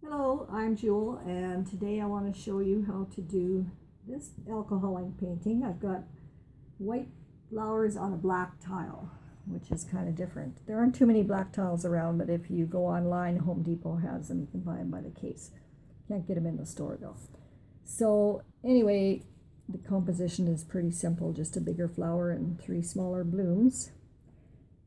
Hello, I'm Jewel, and today I want to show you how to do this alcohol ink painting. I've got white flowers on a black tile, which is kind of different. There aren't too many black tiles around, but if you go online, Home Depot has them. You can buy them by the case. Can't get them in the store though. So anyway, the composition is pretty simple, just a bigger flower and 3 smaller blooms.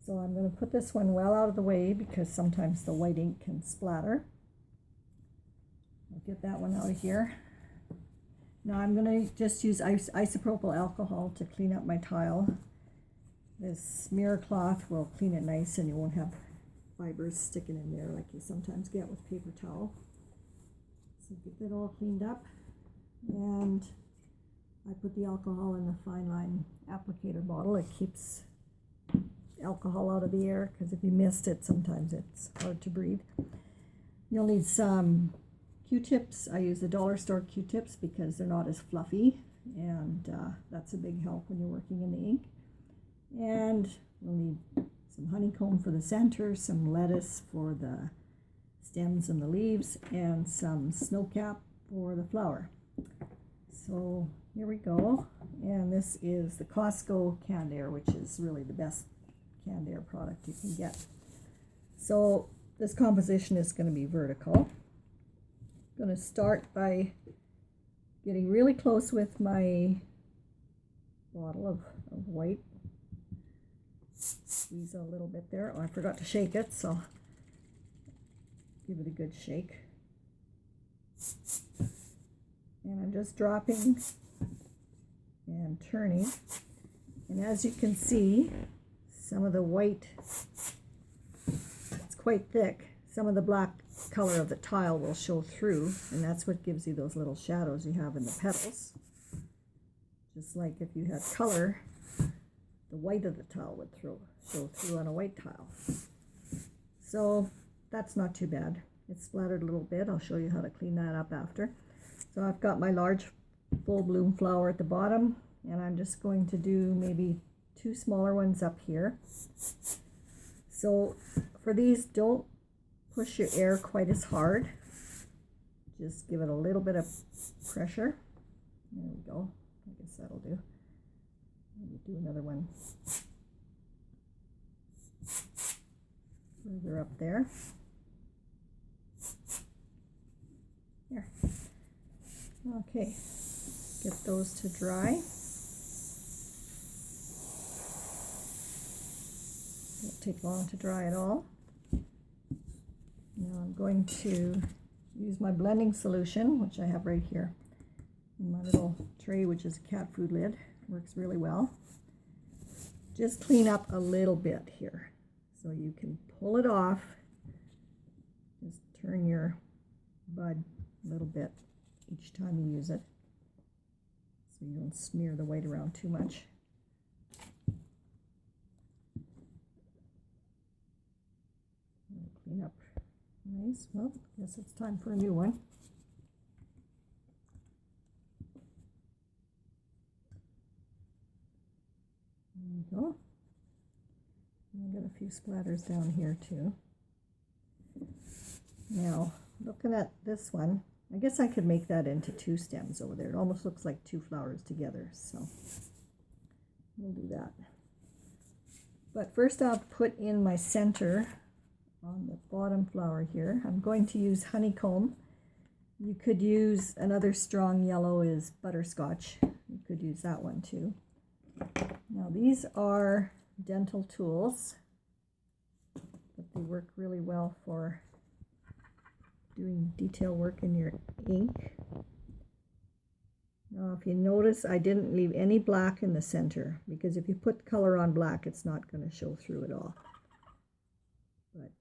So I'm going to put this one well out of the way because sometimes the white ink can splatter. I'll get that one out of here. Now I'm going to just use isopropyl alcohol to clean up my tile. This mirror cloth will clean it nice and you won't have fibers sticking in there like you sometimes get with paper towel. So get that all cleaned up, and I put the alcohol in the fine line applicator bottle. It keeps alcohol out of the air because if you missed it, sometimes it's hard to breathe. You'll need some Q-tips. I use the dollar store Q-tips because they're not as fluffy, and that's a big help when you're working in the ink. And we'll need some honeycomb for the center, some lettuce for the stems and the leaves, and some snow cap for the flower. So here we go, and this is the Costco canned air, which is really the best canned air product you can get. So this composition is going to be vertical. I'm going to start by getting really close with my bottle of white. Squeeze a little bit there. Oh, I forgot to shake it, so give it a good shake. And I'm just dropping and turning. And as you can see, some of the white, it's quite thick. Some of the black color of the tile will show through, and that's what gives you those little shadows you have in the petals. Just like if you had color, the white of the tile would show through on a white tile. So that's not too bad. It's splattered a little bit. I'll show you how to clean that up after. So I've got my large full bloom flower at the bottom, and I'm just going to do maybe 2 smaller ones up here. So for these, don't push your air quite as hard. Just give it a little bit of pressure. There we go. I guess that'll do. Maybe do another one further up there. Here. Okay. Get those to dry. Won't take long to dry at all. Now I'm going to use my blending solution, which I have right here in my little tray, which is a cat food lid. Works really well. Just clean up a little bit here so you can pull it off. Just turn your bud a little bit each time you use it so you don't smear the white around too much. Clean up nice. Well, I guess it's time for a new one. There we go. I've got a few splatters down here too. Now, looking at this one, I guess I could make that into 2 stems over there. It almost looks like 2 flowers together, so we'll do that. But first I'll put in my center on the bottom flower here. I'm going to use honeycomb. You could use another strong yellow is butterscotch. You could use that one too. Now these are dental tools, but they work really well for doing detail work in your ink. Now if you notice, I didn't leave any black in the center because if you put color on black, it's not going to show through at all. But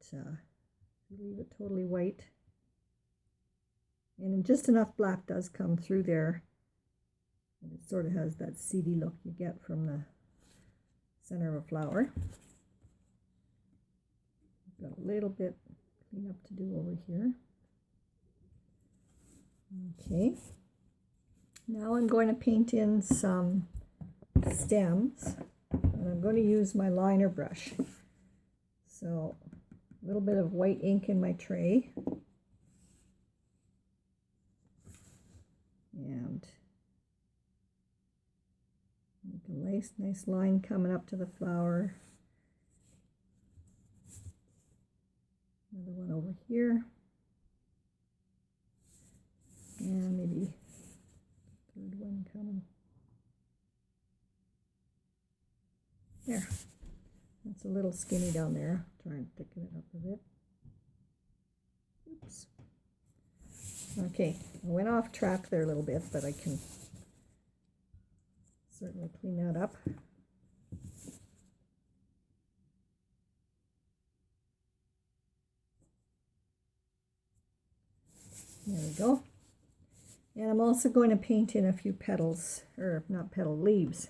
leave it totally white, and just enough black does come through there, and it sort of has that seedy look you get from the center of a flower. I've got a little bit clean up to do over here. Okay, now I'm going to paint in some stems, and I'm going to use my liner brush. So a little bit of white ink in my tray. and make a nice line coming up to the flower. Another one over here. And maybe a third one coming. There. That's a little skinny down there. Try and thicken it up a bit. Oops. Okay, I went off track there a little bit, but I can certainly clean that up. There we go. And I'm also going to paint in a few petals, or not petal, leaves.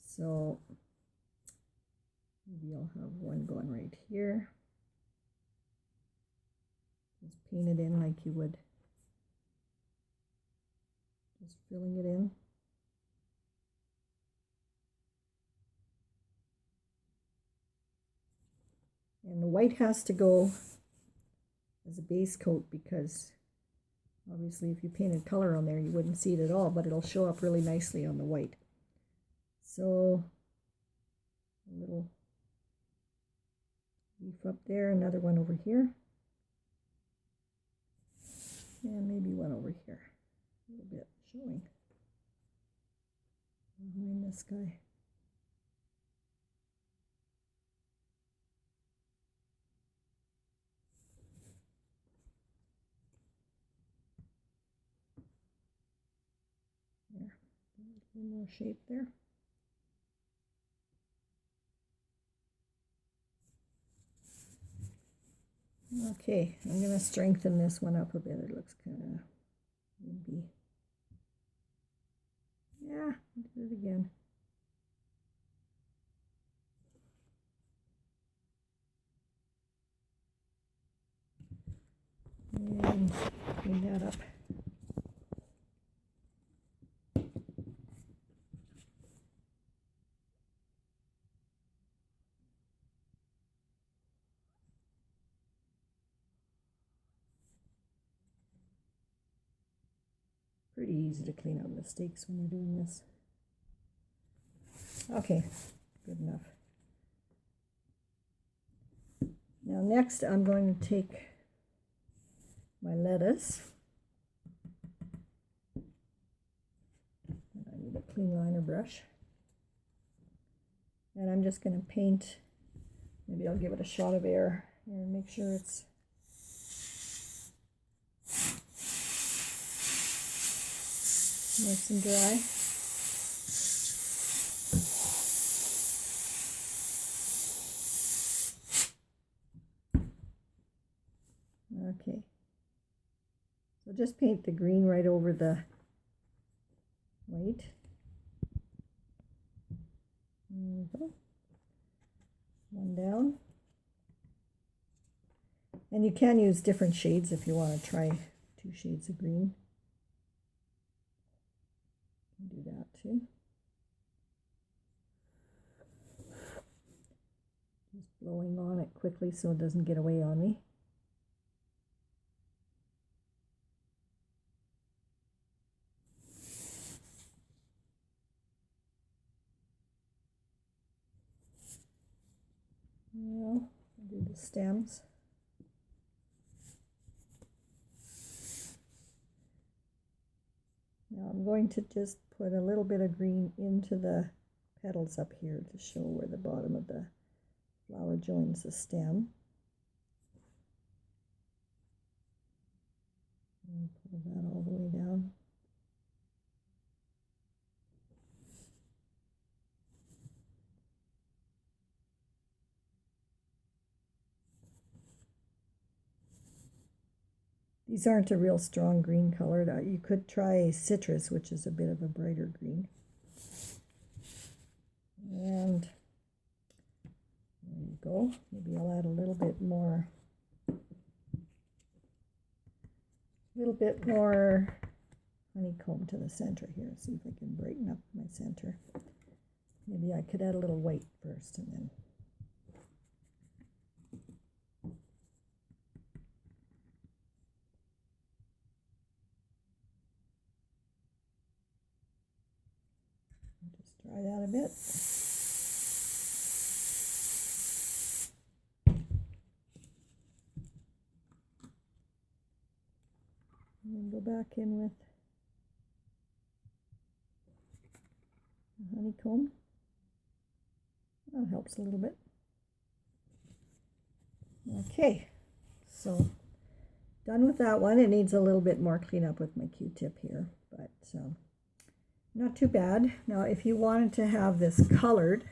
So maybe I'll have one going right here. Just paint it in like you would. Just filling it in. And the white has to go as a base coat because obviously if you painted color on there you wouldn't see it at all, but it'll show up really nicely on the white. So a little leaf up there, another one over here, and maybe one over here, a little bit showing behind this guy. There, a little more shape there. Okay, I'm going to strengthen this one up a bit. It looks kind of wimpy. Yeah, do it again. And clean that up. Pretty easy to clean up mistakes when you're doing this. Okay, good enough. Now next I'm going to take my lettuce. I need a clean liner brush. And I'm just going to paint, maybe I'll give it a shot of air and make sure it's nice and dry. Okay, so just paint the green right over the white. There we go. One down. And you can use different shades if you want to try 2 shades of green. You can do that too. Just blowing on it quickly so it doesn't get away on me. Now, I'll do the stems. Now I'm going to just put a little bit of green into the petals up here to show where the bottom of the flower joins the stem. And pull that all the way down. These aren't a real strong green color. You could try citrus, which is a bit of a brighter green. And there you go. Maybe I'll add a little bit more honeycomb to the center here. See if I can brighten up my center. Maybe I could add a little white first and then. Try that a bit. And go back in with the honeycomb. That helps a little bit. Okay, so done with that one. It needs a little bit more cleanup with my Q-tip here, but not too bad. Now, if you wanted to have this colored,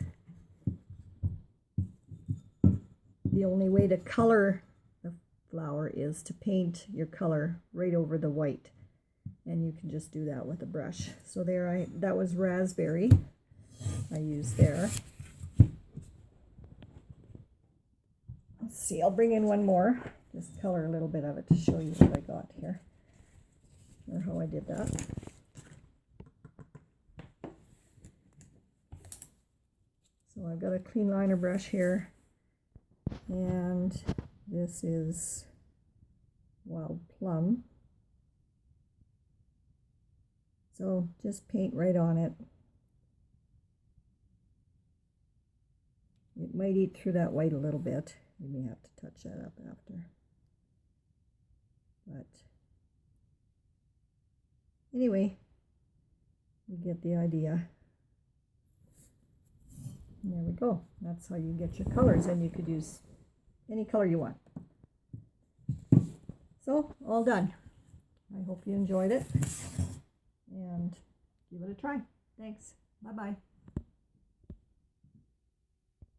the only way to color the flower is to paint your color right over the white, and you can just do that with a brush. So there, that was raspberry I used there. Let's see, I'll bring in one more, just color a little bit of it to show you what I got here, or how I did that. So I've got a clean liner brush here, and this is Wild Plum. So just paint right on it. It might eat through that white a little bit. You may have to touch that up after. But anyway, you get the idea. And there we go. That's how you get your colors, and you could use any color you want. So, all done. I hope you enjoyed it, and give it a try. Thanks. Bye-bye.